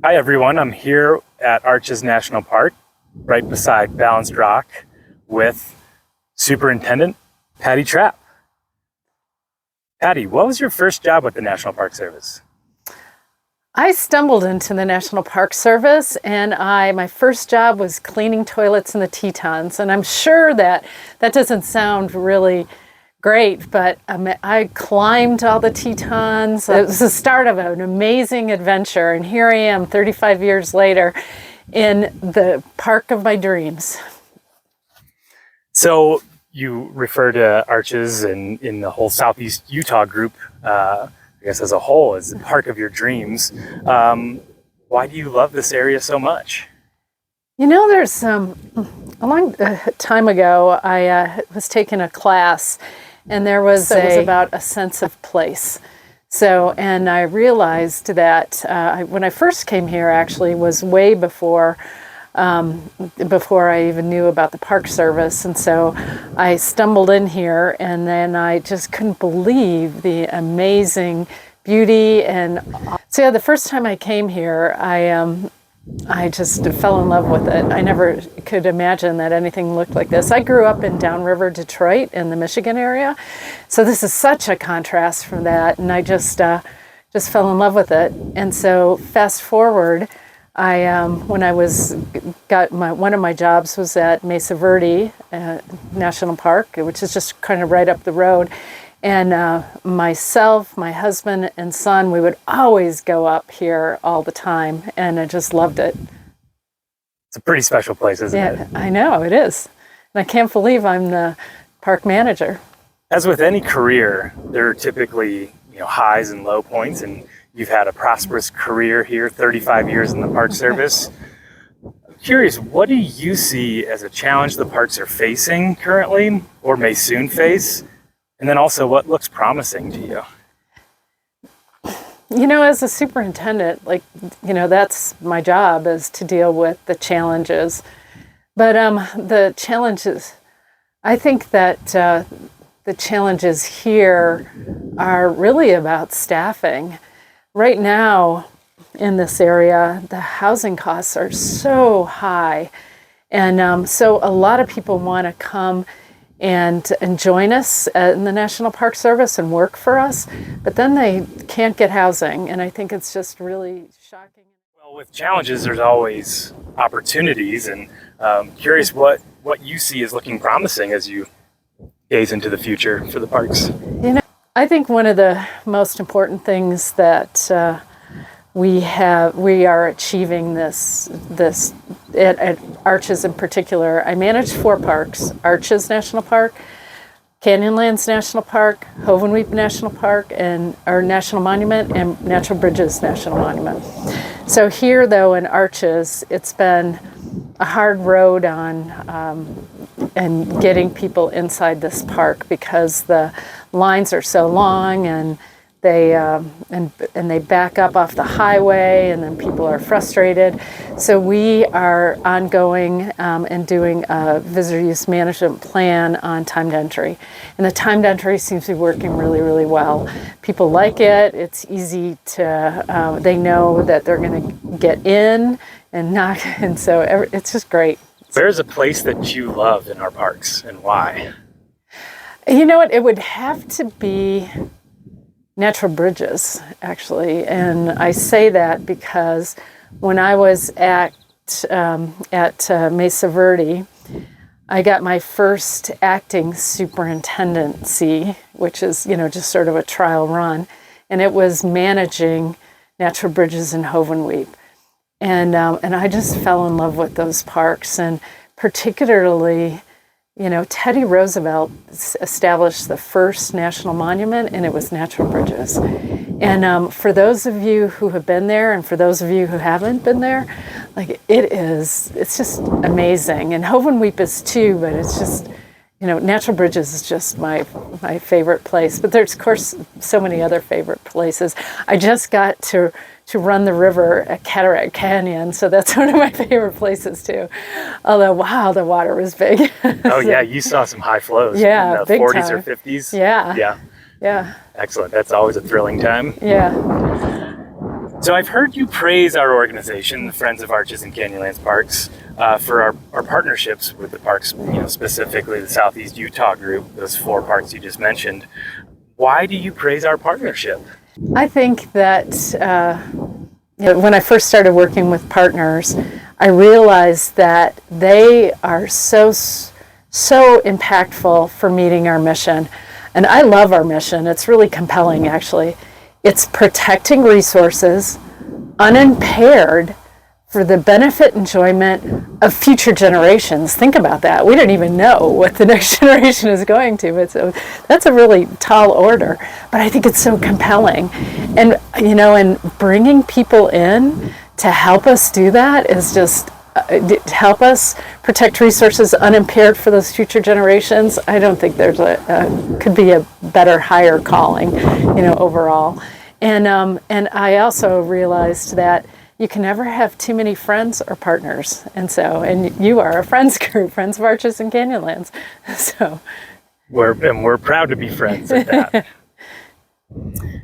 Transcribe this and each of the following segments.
Hi everyone, I'm here at Arches National Park, right beside Balanced Rock, with Superintendent Patty Trapp. Patty, what was your first job with the National Park Service? I stumbled into the National Park Service, and my first job was cleaning toilets in the Tetons. And I'm sure that doesn't sound really great, but I climbed all the Tetons. It was the start of an amazing adventure, and here I am 35 years later in the park of my dreams. So you refer to Arches and in the whole Southeast Utah group, I guess as a whole, as the park of your dreams. Why do you love this area so much? You know, there's a long time ago, I was taking a class, and it was about a sense of place. So, and I realized that when I first came here, actually, was way before I even knew about the Park Service. And so I stumbled in here, and then I just couldn't believe the amazing beauty. And so, yeah, the first time I came here, I just fell in love with it. I never could imagine that anything looked like this. I grew up in downriver Detroit in the Michigan area, so this is such a contrast from that, and I just fell in love with it. And so fast forward, when I one of my jobs was at Mesa Verde National Park, which is just kind of right up the road. And myself, my husband, and son, we would always go up here all the time, and I just loved it. It's a pretty special place, isn't it? Yeah, I know, it is. And I can't believe I'm the park manager. As with any career, there are typically highs and low points, and you've had a prosperous career here, 35 years in the Park Service. I'm curious, what do you see as a challenge the parks are facing currently or may soon face? And then also, what looks promising to you? You know, as a superintendent, that's my job, is to deal with the challenges. But the challenges, I think that the challenges here are really about staffing. Right now in this area, the housing costs are so high. And so a lot of people want to come and join us in the National Park Service and work for us, but then they can't get housing, and I think it's just really shocking. Well, with challenges, there's always opportunities, and curious what you see as looking promising as you gaze into the future for the parks. You know, I think one of the most important things that we are achieving this at Arches in particular. I manage 4 parks: Arches National Park, Canyonlands National Park, Hovenweep National Park, and our National Monument, and Natural Bridges National Monument. So here, though, in Arches, it's been a hard road and getting people inside this park because the lines are so long, and they back up off the highway, and then people are frustrated. So we are ongoing and doing a visitor use management plan on timed entry. And the timed entry seems to be working really, really well. People like it. It's easy to, they know that they're going to get in and not, and so it's just great. Where's a place that you love in our parks, and why? You know what? It would have to be Natural Bridges, actually, and I say that because when I was at Mesa Verde, I got my first acting superintendency, which is just sort of a trial run, and it was managing Natural Bridges in Hovenweep, and I just fell in love with those parks, and particularly. Teddy Roosevelt established the first national monument, and it was Natural Bridges. And for those of you who have been there, and for those of you who haven't been there, it's just amazing. And Hovenweep is too, but it's just, Natural Bridges is just my favorite place. But there's, of course, so many other favorite places. I just got to run the river at Cataract Canyon, so that's one of my favorite places too. Although, wow, the water was big. Oh yeah, you saw some high flows. Yeah, in the big 40s time. or 50s. Yeah. Yeah. Excellent. That's always a thrilling time. Yeah. So I've heard you praise our organization, the Friends of Arches and Canyonlands Parks, for our partnerships with the parks, specifically the Southeast Utah group, those 4 parks you just mentioned. Why do you praise our partnership? I think that when I first started working with partners, I realized that they are so impactful for meeting our mission. And I love our mission. It's really compelling, actually. It's protecting resources unimpaired for the benefit enjoyment of future generations. Think about that. We don't even know what the next generation is going to. That's a really tall order, but I think it's so compelling. And, and bringing people in to help us do that is just help us protect resources unimpaired for those future generations. I don't think there's could be a better, higher calling, overall. And I also realized that you can never have too many friends or partners. And you are a friends group, Friends of Arches and Canyonlands. So we're proud to be friends at that.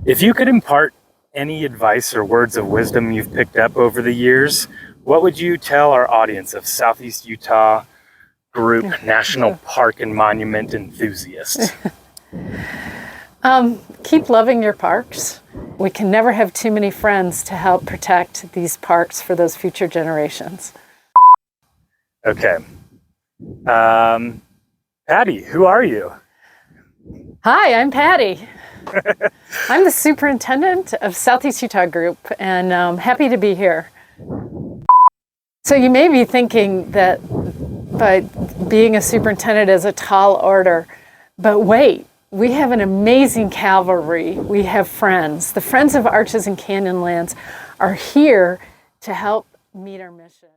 If you could impart any advice or words of wisdom you've picked up over the years, what would you tell our audience of Southeast Utah Group National Park and Monument enthusiasts? Keep loving your parks. We can never have too many friends to help protect these parks for those future generations. Okay. Patty, who are you? Hi, I'm Patty. I'm the superintendent of Southeast Utah Group, and I'm happy to be here. So you may be thinking that by being a superintendent is a tall order, but wait, we have an amazing cavalry. We have friends. The Friends of Arches and Canyonlands are here to help meet our mission.